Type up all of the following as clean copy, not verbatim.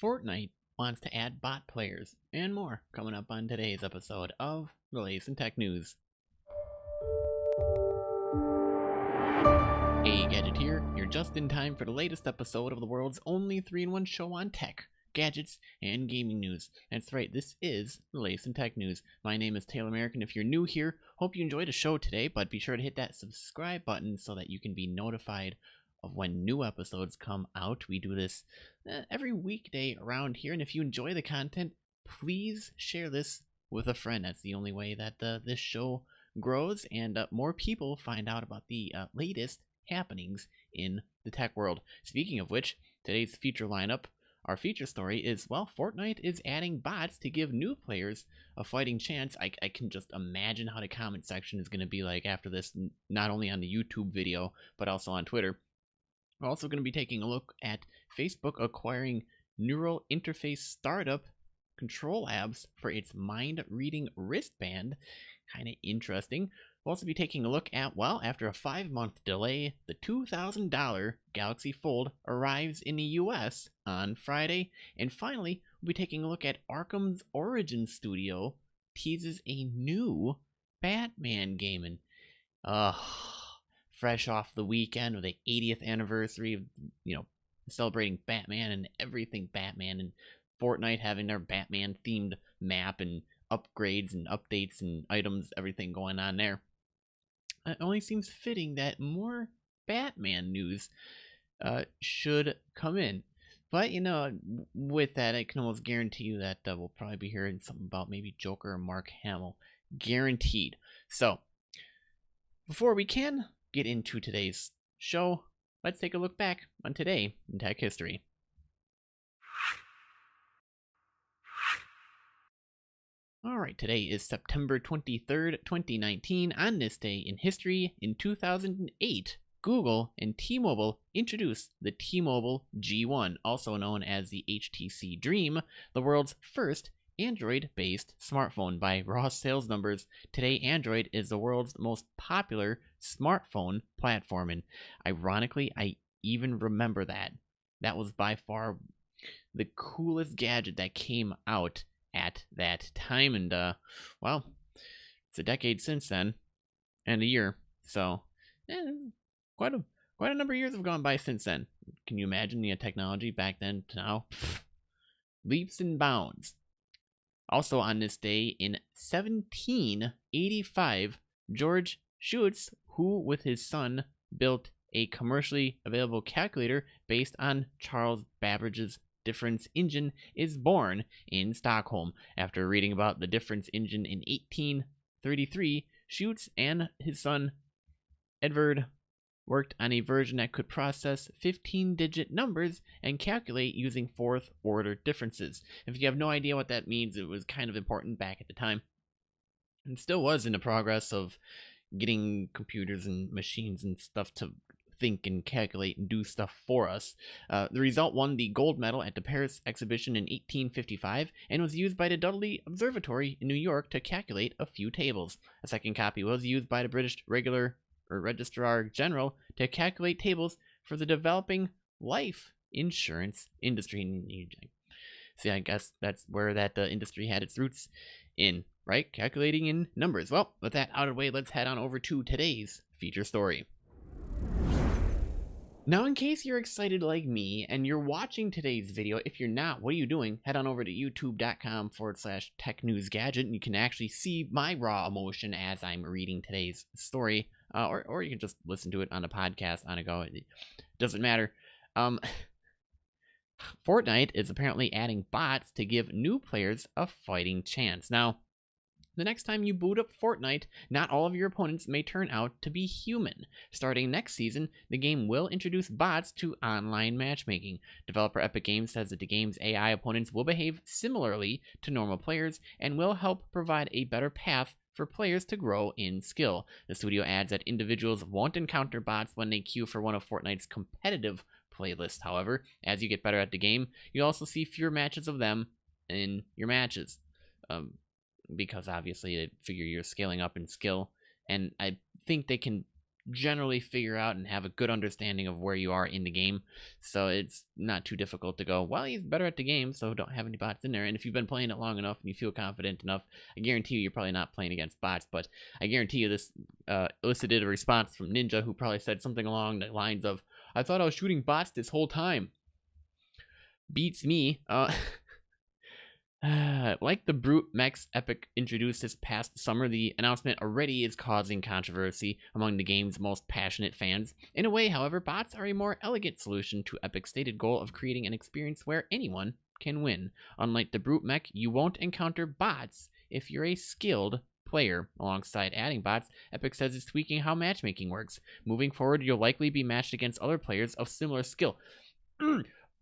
Fortnite wants to add bot players and more coming up on today's episode of the latest in tech news. Hey, Gadget here. You're just in time for the latest episode of the world's only 3-in-1 show on tech, gadgets, and gaming news. That's right, this is the latest in tech news. My name is Taylor American. If you're new here, hope you enjoyed the show today, but be sure to hit that subscribe button so that you can be notified of when new episodes come out. We do this every weekday around here, and if you enjoy the content, please share this with a friend. That's the only way that this show grows and more people find out about the latest happenings in the tech world. Speaking of which, today's feature lineup, our feature story is, well, Fortnite is adding bots to give new players a fighting chance. I can just imagine how the comment section is going to be like after this, not only on the YouTube video, but also on Twitter. We're also going to be taking a look at Facebook acquiring neural interface startup Control Labs for its mind-reading wristband. Kind of interesting. We'll also be taking a look at, well, after a 5-month delay, the $2,000 Galaxy Fold arrives in the US on Friday. And finally, we'll be taking a look at Arkham's Origin Studio teases a new Batman game. And, fresh off the weekend of the 80th anniversary of, celebrating Batman and everything Batman, and Fortnite having their Batman themed map and upgrades and updates and items, everything going on there. It only seems fitting that more Batman news should come in. But, with that, I can almost guarantee you that we'll probably be hearing something about maybe Joker or Mark Hamill. Guaranteed. So, before we can get into today's show, let's take a look back on today in tech history. Alright, today is September 23rd, 2019. On this day in history, in 2008, Google and T-Mobile introduced the T-Mobile G1, also known as the HTC Dream, the world's first Android-based smartphone. By raw sales numbers, today Android is the world's most popular smartphone platform, and ironically, I even remember that. That was by far the coolest gadget that came out at that time, and well, it's a decade since then, and a year, so quite a number of years have gone by since then. Can you imagine the technology back then to now? Leaps and bounds. Also on this day in 1785, George Schutz, who with his son built a commercially available calculator based on Charles Babbage's difference engine, is born in Stockholm. After reading about the difference engine in 1833, Schutz and his son Edvard worked on a version that could process 15-digit numbers and calculate using fourth-order differences. If you have no idea what that means, it was kind of important back at the time. And still was in the progress of getting computers and machines and stuff to think and calculate and do stuff for us. The result won the gold medal at the Paris exhibition in 1855 and was used by the Dudley Observatory in New York to calculate a few tables. A second copy was used by the British Registrar General to calculate tables for the developing life insurance industry. See, I guess that's where that industry had its roots in, right? Calculating in numbers. Well, with that out of the way, let's head on over to today's feature story. Now, in case you're excited like me and you're watching today's video, if you're not, what are you doing? Head on over to youtube.com/TechNewsGadget and you can actually see my raw emotion as I'm reading today's story. Or you can just listen to it on a podcast on a go. It doesn't matter. Fortnite is apparently adding bots to give new players a fighting chance. Now, the next time you boot up Fortnite, not all of your opponents may turn out to be human. Starting next season, the game will introduce bots to online matchmaking. Developer Epic Games says that the game's AI opponents will behave similarly to normal players and will help provide a better path for players to grow in skill. The studio adds that individuals won't encounter bots when they queue for one of Fortnite's competitive playlists. However, as you get better at the game, you also see fewer matches of them in your matches. Because obviously they figure you're scaling up in skill, and I think they can generally figure out and have a good understanding of where you are in the game. So it's not too difficult to go, well, he's better at the game, so don't have any bots in there. And if you've been playing it long enough and you feel confident enough, I guarantee you're probably not playing against bots. But I guarantee you this elicited a response from Ninja, who probably said something along the lines of, I thought I was shooting bots this whole time. Beats me. Like the Brute Mechs Epic introduced this past summer, the announcement already is causing controversy among the game's most passionate fans. In a way, however, bots are a more elegant solution to Epic's stated goal of creating an experience where anyone can win. Unlike the Brute Mech, you won't encounter bots if you're a skilled player. Alongside adding bots, Epic says it's tweaking how matchmaking works. Moving forward, you'll likely be matched against other players of similar skill.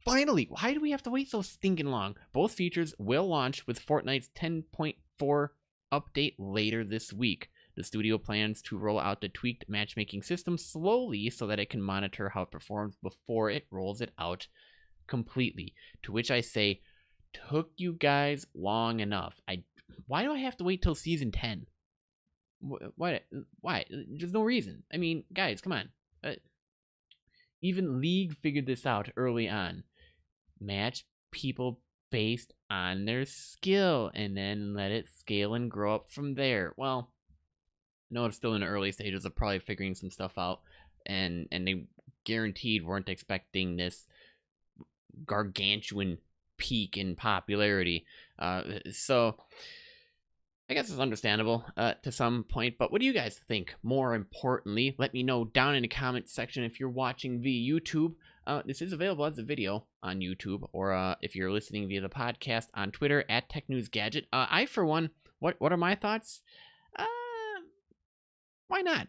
Finally, why do we have to wait so stinking long? Both features will launch with Fortnite's 10.4 update later this week. The studio plans to roll out the tweaked matchmaking system slowly so that it can monitor how it performs before it rolls it out completely. To which I say, took you guys long enough. Why do I have to wait till season 10? Why? There's no reason. I mean, guys, come on. Even League figured this out early on. Match people based on their skill and then let it scale and grow up from there. Well, no, it's still in the early stages of probably figuring some stuff out, and they guaranteed weren't expecting this gargantuan peak in popularity. So I guess it's understandable to some point, but what do you guys think? More importantly, let me know down in the comments section if you're watching via YouTube. This is available as a video on YouTube, or if you're listening via the podcast on Twitter at TechNewsGadget. I, for one, what are my thoughts? Why not?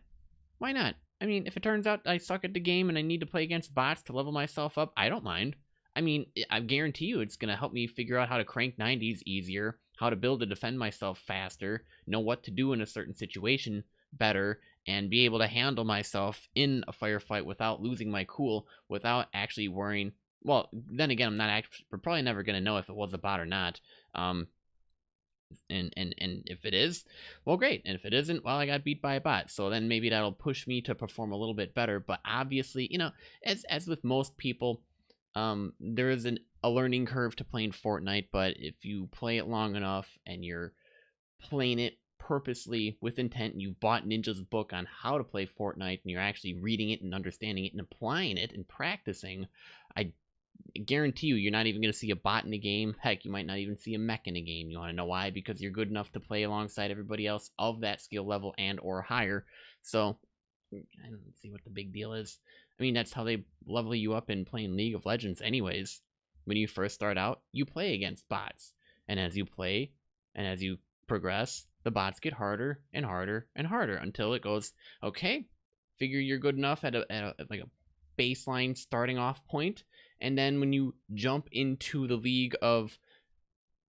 Why not? I mean, if it turns out I suck at the game and I need to play against bots to level myself up, I don't mind. I mean, I guarantee you it's going to help me figure out how to crank 90s easier, how to build to defend myself faster, know what to do in a certain situation better, and be able to handle myself in a firefight without losing my cool, without actually worrying. Well, then again, we're probably never going to know if it was a bot or not. And if it is, well, great. And if it isn't, well, I got beat by a bot. So then maybe that'll push me to perform a little bit better. But obviously, you know, as with most people, there is a learning curve to playing Fortnite, but if you play it long enough and you're playing it purposely with intent, and you've bought Ninja's book on how to play Fortnite, and you're actually reading it and understanding it and applying it and practicing, I guarantee you're not even going to see a bot in the game. Heck, you might not even see a mech in the game. You want to know why? Because you're good enough to play alongside everybody else of that skill level and or higher. So I don't see what the big deal is. I mean, that's how they level you up in playing League of Legends anyways. When you first start out, you play against bots. And as you play, and as you progress, the bots get harder and harder and harder until it goes, okay, figure you're good enough at like a baseline starting off point. And then when you jump into the league of,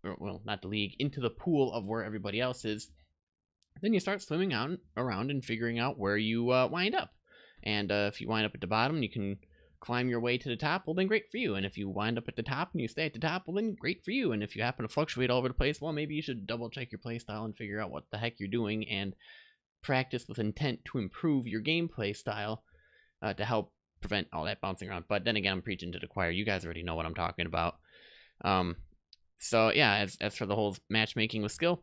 or, well, not the league, into the pool of where everybody else is, then you start swimming around and figuring out where you wind up. And if you wind up at the bottom, you can climb your way to the top, well, then great for you. And if you wind up at the top and you stay at the top, well, then great for you. And if you happen to fluctuate all over the place, well, maybe you should double check your playstyle and figure out what the heck you're doing and practice with intent to improve your gameplay style to help prevent all that bouncing around. But then again, I'm preaching to the choir. You guys already know what I'm talking about. So yeah, as for the whole matchmaking with skill,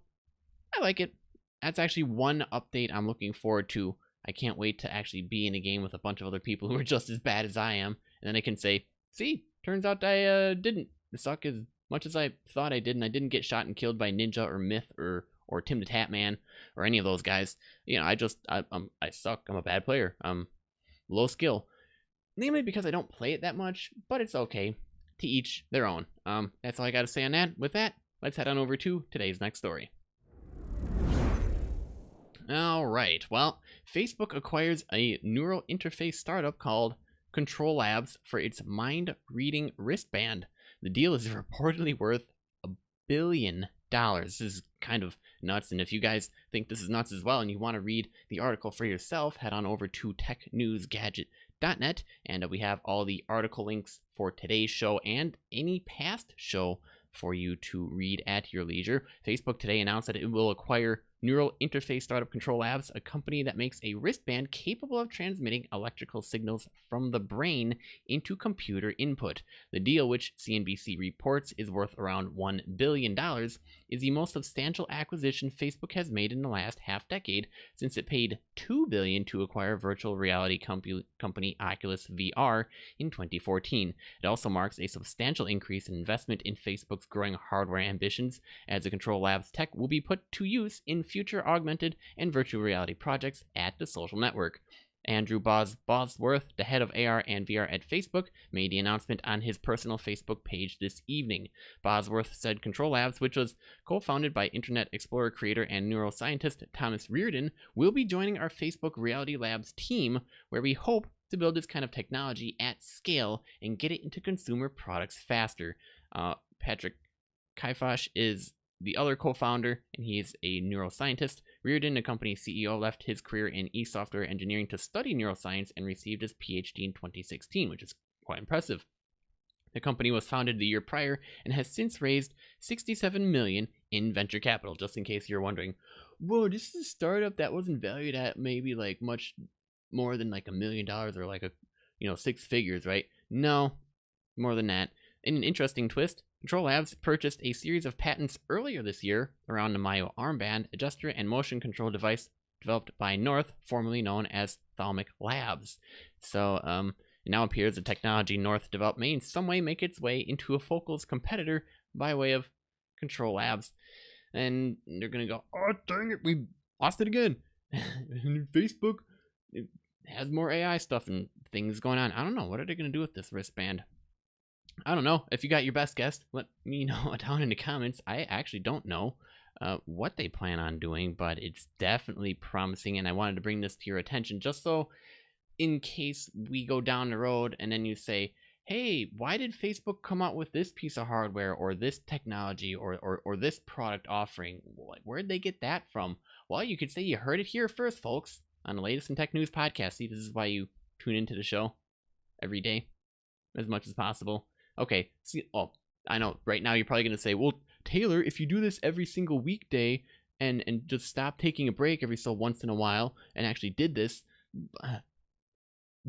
I like it. That's actually one update I'm looking forward to. I can't wait to actually be in a game with a bunch of other people who are just as bad as I am. And then I can say, see, turns out I didn't suck as much as I thought I did. And I didn't get shot and killed by Ninja or Myth or Tim the Tatman or any of those guys. You know, I suck. I'm a bad player. I'm low skill. Namely because I don't play it that much, but it's okay. To each their own. That's all I got to say on that. With that, let's head on over to today's next story. All right, well, Facebook acquires a neural interface startup called Control Labs for its mind-reading wristband. The deal is reportedly worth $1 billion. This is kind of nuts, and if you guys think this is nuts as well and you want to read the article for yourself, head on over to TechNewsGadget.net, and we have all the article links for today's show and any past show for you to read at your leisure. Facebook today announced that it will acquire neural interface startup Control Labs, a company that makes a wristband capable of transmitting electrical signals from the brain into computer input. The deal, which CNBC reports is worth around $1 billion, is the most substantial acquisition Facebook has made in the last half-decade, since it paid $2 billion to acquire virtual reality company Oculus VR in 2014. It also marks a substantial increase in investment in Facebook's growing hardware ambitions, as the Control Labs tech will be put to use in future augmented and virtual reality projects at the social network. Andrew Bosworth, the head of AR and VR at Facebook, made the announcement on his personal Facebook page this evening. Bosworth said Control Labs, which was co-founded by Internet Explorer creator and neuroscientist Thomas Reardon, will be joining our Facebook Reality Labs team, where we hope to build this kind of technology at scale and get it into consumer products faster. Patrick Kaifash is the other co-founder, and he is a neuroscientist. Reardon, the company's CEO, left his career in e-software engineering to study neuroscience and received his PhD in 2016, which is quite impressive. The company was founded the year prior and has since raised $67 million in venture capital. Just in case you're wondering, whoa, this is a startup that wasn't valued at maybe like much more than like $1 million or like six figures, right? No, more than that. In an interesting twist, Control Labs purchased a series of patents earlier this year around the Mayo armband, a gesture and motion control device developed by North, formerly known as Thalmic Labs. So, it now appears the technology North developed may in some way make its way into a Focal's competitor by way of Control Labs. And they're going to go, oh, dang it, we lost it again. Facebook has more AI stuff and things going on. I don't know. What are they going to do with this wristband? I don't know. If you got your best guess, let me know down in the comments. I actually don't know what they plan on doing, but it's definitely promising, and I wanted to bring this to your attention just so in case we go down the road and then you say, hey, why did Facebook come out with this piece of hardware or this technology or this product offering? Where'd they get that from? Well, you could say you heard it here first, folks, on the latest in Tech News podcast. See, this is why you tune into the show every day as much as possible. Okay, see, I know, right now you're probably going to say, well, Taylor, if you do this every single weekday and just stop taking a break every so once in a while and actually did this,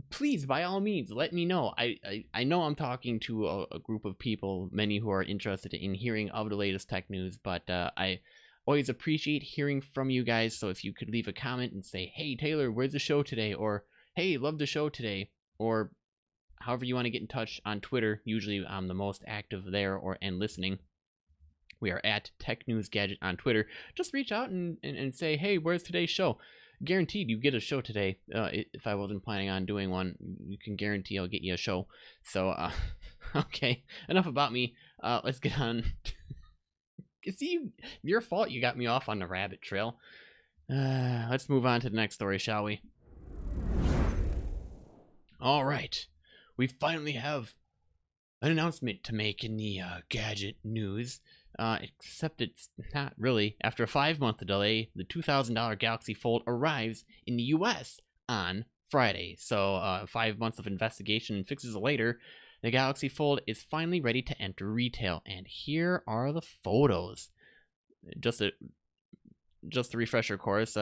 please, by all means, let me know. I know I'm talking to a group of people, many who are interested in hearing of the latest tech news, but I always appreciate hearing from you guys, so if you could leave a comment and say, hey, Taylor, where's the show today? Or, hey, love the show today. Or however you want to get in touch on Twitter. Usually I'm the most active there and listening. We are at TechNewsGadget on Twitter. Just reach out and say, hey, where's today's show? Guaranteed you get a show today. If I wasn't planning on doing one, you can guarantee I'll get you a show. So, okay, enough about me. Let's get on. See, your fault you got me off on the rabbit trail. Let's move on to the next story, shall we? All right. We finally have an announcement to make in the gadget news, except it's not really. After a 5-month delay, the $2,000 Galaxy Fold arrives in the US on Friday. So 5 months of investigation and fixes later, the Galaxy Fold is finally ready to enter retail. And here are the photos. Just a refresher course.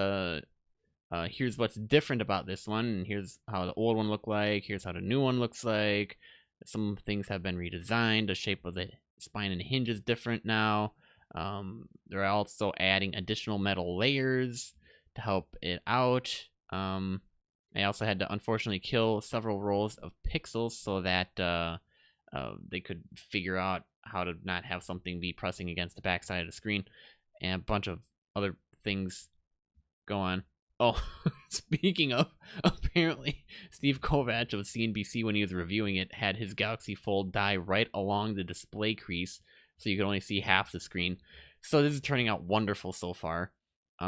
Here's what's different about this one, and here's how the old one looked like, here's how the new one looks like. Some things have been redesigned, the shape of the spine and the hinge is different now. They're also adding additional metal layers to help it out. They also had to unfortunately kill several rows of pixels so that they could figure out how to not have something be pressing against the backside of the screen, and a bunch of other things go on. Oh, speaking of, apparently Steve Kovac of CNBC, when he was reviewing it, had his Galaxy Fold die right along the display crease, so you could only see half the screen. So this is turning out wonderful so far. For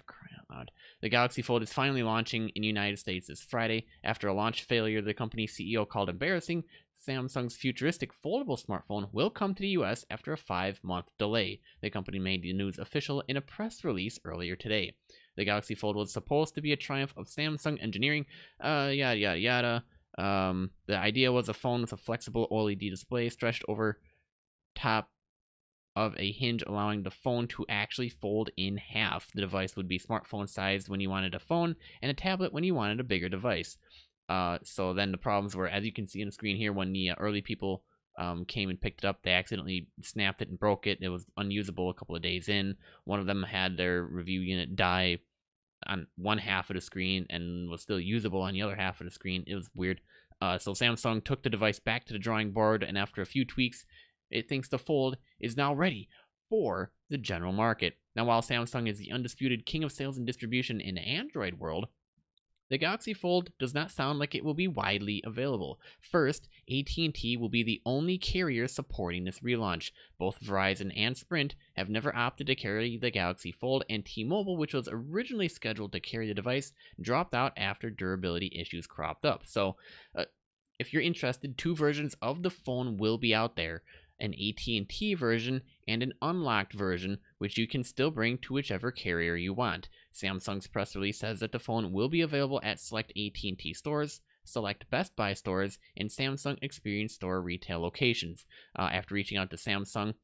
crying out loud. The Galaxy Fold is finally launching in the United States this Friday. After a launch failure the company's CEO called embarrassing, Samsung's futuristic foldable smartphone will come to the US after a 5-month delay. The company made the news official in a press release earlier today. The Galaxy Fold was supposed to be a triumph of Samsung engineering, yada yada yada. The idea was a phone with a flexible OLED display stretched over top of a hinge, allowing the phone to actually fold in half. The device would be smartphone sized when you wanted a phone, and a tablet when you wanted a bigger device. So then the problems were, as you can see on the screen here, when the early people came and picked it up, they accidentally snapped it and broke it. It was unusable a couple of days in. One of them had their review unit die on one half of the screen and was still usable on the other half of the screen. It was weird. So Samsung took the device back to the drawing board, and after a few tweaks, it thinks the Fold is now ready for the general market. Now, while Samsung is the undisputed king of sales and distribution in the Android world, the Galaxy Fold does not sound like it will be widely available. First, AT&T will be the only carrier supporting this relaunch. Both Verizon and Sprint have never opted to carry the Galaxy Fold, and T-Mobile, which was originally scheduled to carry the device, dropped out after durability issues cropped up. So, if you're interested, 2 versions of the phone will be out there. An AT&T version and an unlocked version, which you can still bring to whichever carrier you want. Samsung's press release says that the phone will be available at select AT&T stores, select Best Buy stores, and Samsung Experience Store retail locations. After reaching out to Samsung,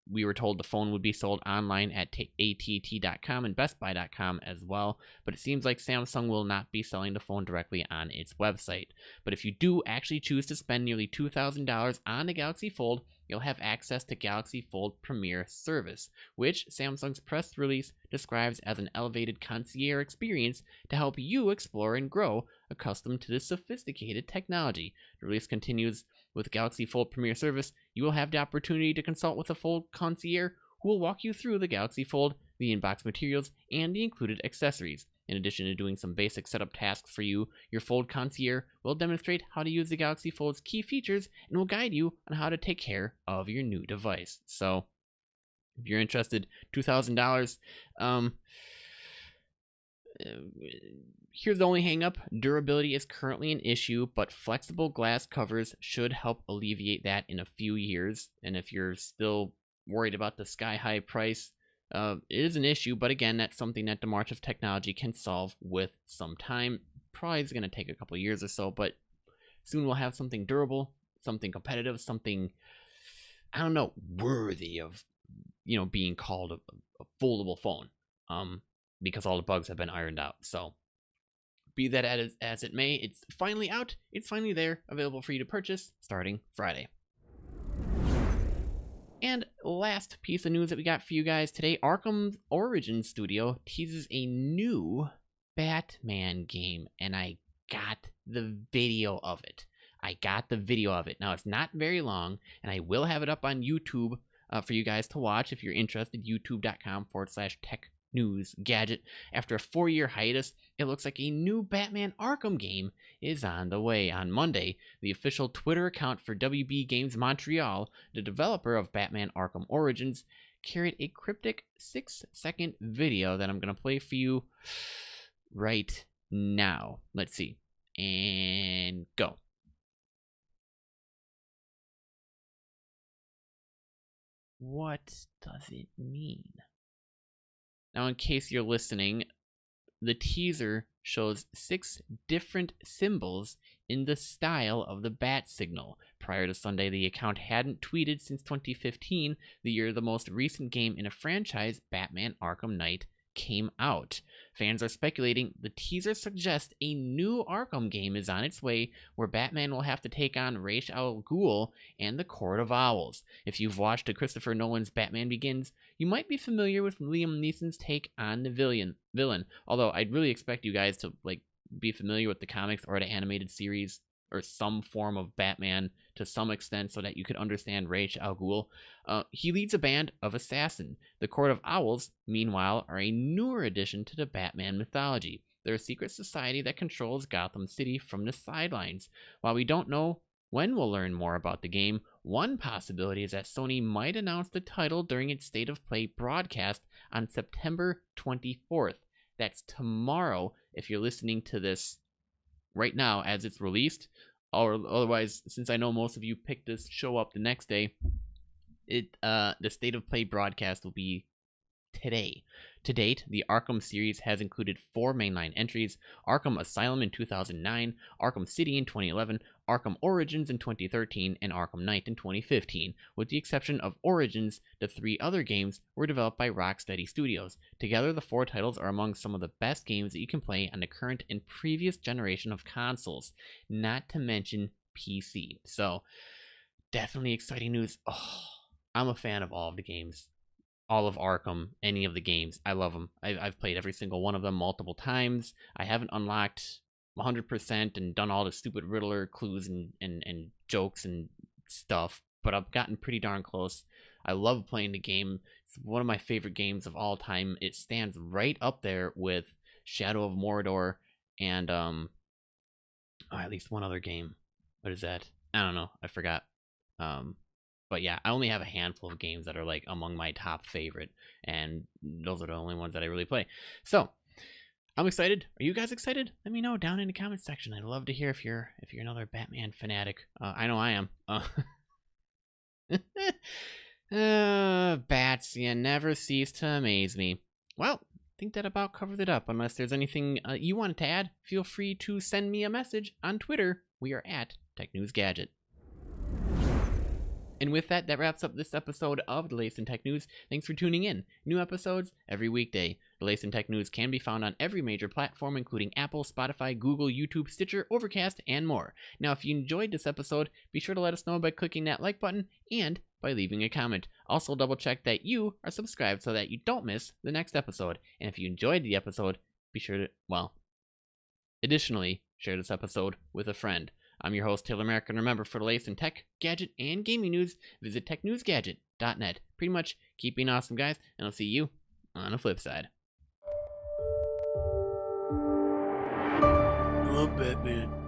we were told the phone would be sold online at att.com and bestbuy.com as well, but it seems like Samsung will not be selling the phone directly on its website. But if you do actually choose to spend nearly $2,000 on the Galaxy Fold, you'll have access to Galaxy Fold Premier service, which Samsung's press release describes as an elevated concierge experience to help you explore and grow accustomed to this sophisticated technology. The release continues, with Galaxy Fold Premier service, you will have the opportunity to consult with a Fold concierge who will walk you through the Galaxy Fold, the in-box materials, and the included accessories. In addition to doing some basic setup tasks for you, your Fold concierge will demonstrate how to use the Galaxy Fold's key features and will guide you on how to take care of your new device. So, if you're interested, $2,000. Here's the only hang-up. Durability is currently an issue, but flexible glass covers should help alleviate that in a few years. And if you're still worried about the sky-high price, it is an issue, but again, that's something that the march of technology can solve with some time. Probably is going to take a couple of years or so, but soon we'll have something durable, something competitive, something, I don't know, worthy of, being called a foldable phone, because all the bugs have been ironed out. So, be that as it may, it's finally out, it's finally there, available for you to purchase starting Friday. And last piece of news that we got for you guys today, Arkham Origin Studio teases a new Batman game, and I got the video of it. Now, it's not very long, and I will have it up on YouTube for you guys to watch if you're interested, youtube.com/TechNewsGadget. After a 4-year hiatus, it looks like a new Batman Arkham game is on the way. On Monday, the official Twitter account for WB Games Montreal, the developer of Batman Arkham Origins, carried a cryptic 6-second video that I'm going to play for you right now. Let's see. And go. What does it mean? Now, in case you're listening, the teaser shows 6 different symbols in the style of the bat signal. Prior to Sunday, the account hadn't tweeted since 2015, the year the most recent game in a franchise, Batman Arkham Knight, came out. Fans are speculating the teaser suggests a new Arkham game is on its way, where Batman will have to take on Ra's al Ghul and the Court of Owls. If you've watched Christopher Nolan's Batman Begins, you might be familiar with Liam Neeson's take on the villain. Although I'd really expect you guys to be familiar with the comics or the animated series or some form of Batman to some extent so that you could understand Ra's al Ghul. He leads a band of assassins. The Court of Owls, meanwhile, are a newer addition to the Batman mythology. They're a secret society that controls Gotham City from the sidelines. While we don't know when we'll learn more about the game, one possibility is that Sony might announce the title during its State of Play broadcast on September 24th. That's tomorrow, if you're listening to this right now as it's released, or otherwise, since I know most of you picked this show up the next day, the State of Play broadcast will be today. To date, the Arkham series has included 4 mainline entries: Arkham Asylum in 2009, Arkham City in 2011, Arkham Origins in 2013, and Arkham Knight in 2015. With the exception of Origins, the 3 other games were developed by Rocksteady Studios. Together, the 4 titles are among some of the best games that you can play on the current and previous generation of consoles, not to mention PC. So, definitely exciting news. Oh, I'm a fan of all of the games. All of Arkham, any of the games. I love them. I've played every single one of them multiple times. I haven't unlocked 100% and done all the stupid Riddler clues and jokes and stuff, but I've gotten pretty darn close. I love playing the game. It's one of my favorite games of all time. It stands right up there with Shadow of Mordor and at least one other game. What is that? I don't know. I forgot. But yeah, I only have a handful of games that are like among my top favorite, and those are the only ones that I really play. So I'm excited. Are you guys excited? Let me know down in the comments section. I'd love to hear if you're another Batman fanatic. I know I am. Bats, you never cease to amaze me. Well, I think that about covers it up. Unless there's anything you wanted to add, feel free to send me a message on Twitter. We are at TechNewsGadget. And with that, that wraps up this episode of the Latest in Tech News. Thanks for tuning in. New episodes every weekday. The Latest in Tech News can be found on every major platform, including Apple, Spotify, Google, YouTube, Stitcher, Overcast, and more. Now, if you enjoyed this episode, be sure to let us know by clicking that like button and by leaving a comment. Also, double check that you are subscribed so that you don't miss the next episode. And if you enjoyed the episode, be sure to, additionally, share this episode with a friend. I'm your host, Taylor Merrick, and remember, for the latest in tech, gadget, and gaming news, visit TechNewsGadget.net. Pretty much, keep being awesome, guys, and I'll see you on the flip side. I love Batman.